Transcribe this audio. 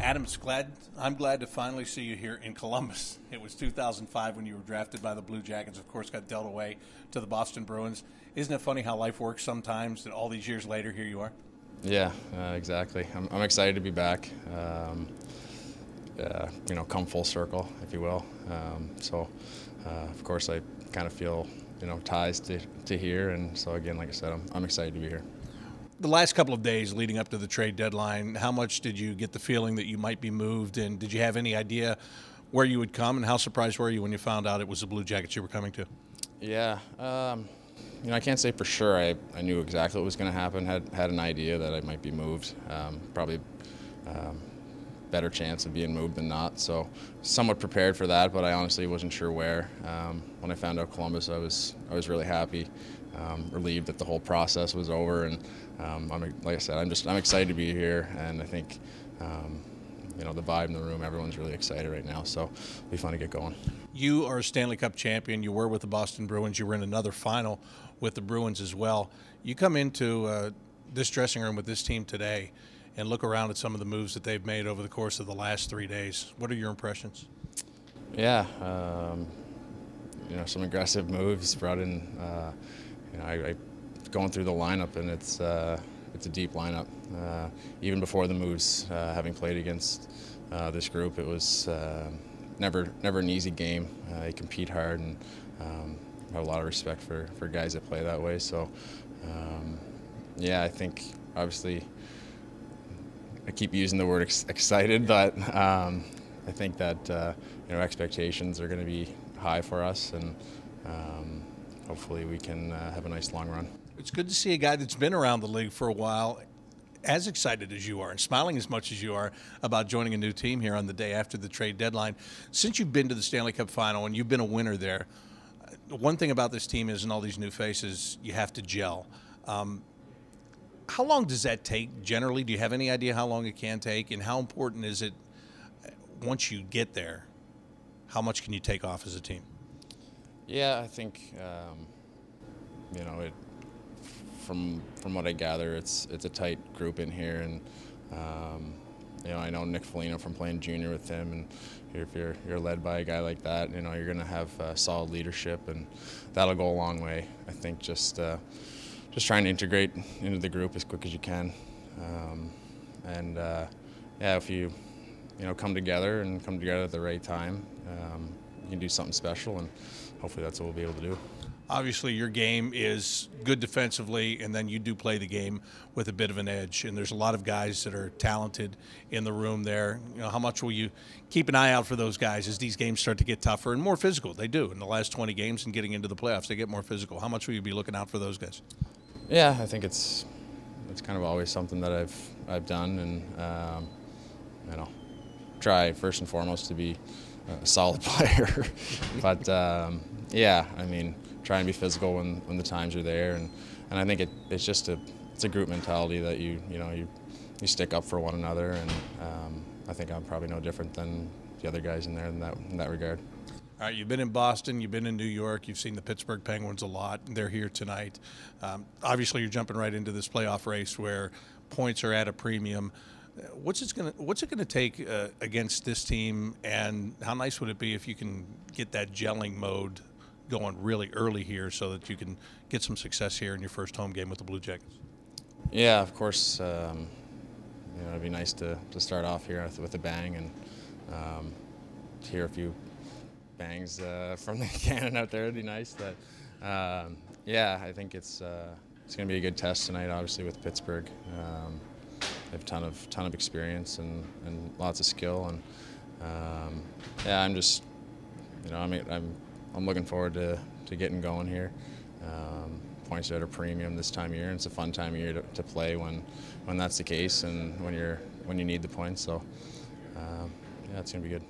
Adam, I'm glad to finally see you here in Columbus. It was 2005 when you were drafted by the Blue Jackets, of course, got dealt away to the Boston Bruins. Isn't it funny how life works sometimes, that all these years later, here you are? Yeah, exactly. I'm excited to be back. Come full circle, if you will. Of course, I kind of feel, ties to here. And so, again, like I said, I'm excited to be here. The last couple of days leading up to the trade deadline, how much did you get the feeling that you might be moved? And did you have any idea where you would come? And how surprised were you when you found out it was the Blue Jackets you were coming to? Yeah. I can't say for sure I knew exactly what was going to happen. Had an idea that I might be moved. Probably better chance of being moved than not. So somewhat prepared for that, but I honestly wasn't sure where. When I found out Columbus, I was really happy, relieved that the whole process was over. And like I said, I'm excited to be here, and I think the vibe in the room, everyone's really excited right now. So it'll be fun to get going. You are a Stanley Cup champion. You were with the Boston Bruins. You were in another final with the Bruins as well. You come into this dressing room with this team today and look around at some of the moves that they've made over the course of the last 3 days. What are your impressions? Yeah, some aggressive moves brought in. I going through the lineup, and it's a deep lineup. Even before the moves, having played against this group, it was never an easy game. You compete hard, and have a lot of respect for guys that play that way. So, I think obviously I keep using the word excited, but I think that expectations are going to be high for us, and hopefully we can have a nice long run. It's good to see a guy that's been around the league for a while as excited as you are and smiling as much as you are about joining a new team here on the day after the trade deadline. Since you've been to the Stanley Cup final and you've been a winner there, one thing about this team is, in all these new faces, you have to gel. How long does that take generally? Do you have any idea how long it can take, and how important is it once you get there? How much can you take off as a team? Yeah, I think from what I gather, it's a tight group in here, and I know Nick Foligno from playing junior with him, and if you're led by a guy like that, you're going to have solid leadership, and that'll go a long way. I think just trying to integrate into the group as quick as you can, if you come together at the right time, you can do something special, and hopefully that's what we'll be able to do. Obviously, your game is good defensively, and then you do play the game with a bit of an edge. And there's a lot of guys that are talented in the room there. How much will you keep an eye out for those guys as these games start to get tougher and more physical? They do. In the last 20 games and getting into the playoffs, they get more physical. How much will you be looking out for those guys? Yeah, I think it's kind of always something that I've done, and try first and foremost to be a solid player. But try and be physical when the times are there, and I think it's a group mentality that you stick up for one another, and I think I'm probably no different than the other guys in there in that regard. All right, you've been in Boston, you've been in New York, you've seen the Pittsburgh Penguins a lot. They're here tonight. Obviously, you're jumping right into this playoff race where points are at a premium. What's it going to take against this team, and how nice would it be if you can get that gelling mode going really early here so that you can get some success here in your first home game with the Blue Jackets? Yeah, of course. It'd be nice to start off here with a bang, and to hear a few bangs from the cannon out there would be nice. I think it's going to be a good test tonight, obviously, with Pittsburgh. They have a ton of experience and lots of skill, and I'm looking forward to getting going here. Points are at a premium this time of year, and it's a fun time of year to play when that's the case, and when you need the points. So it's going to be good.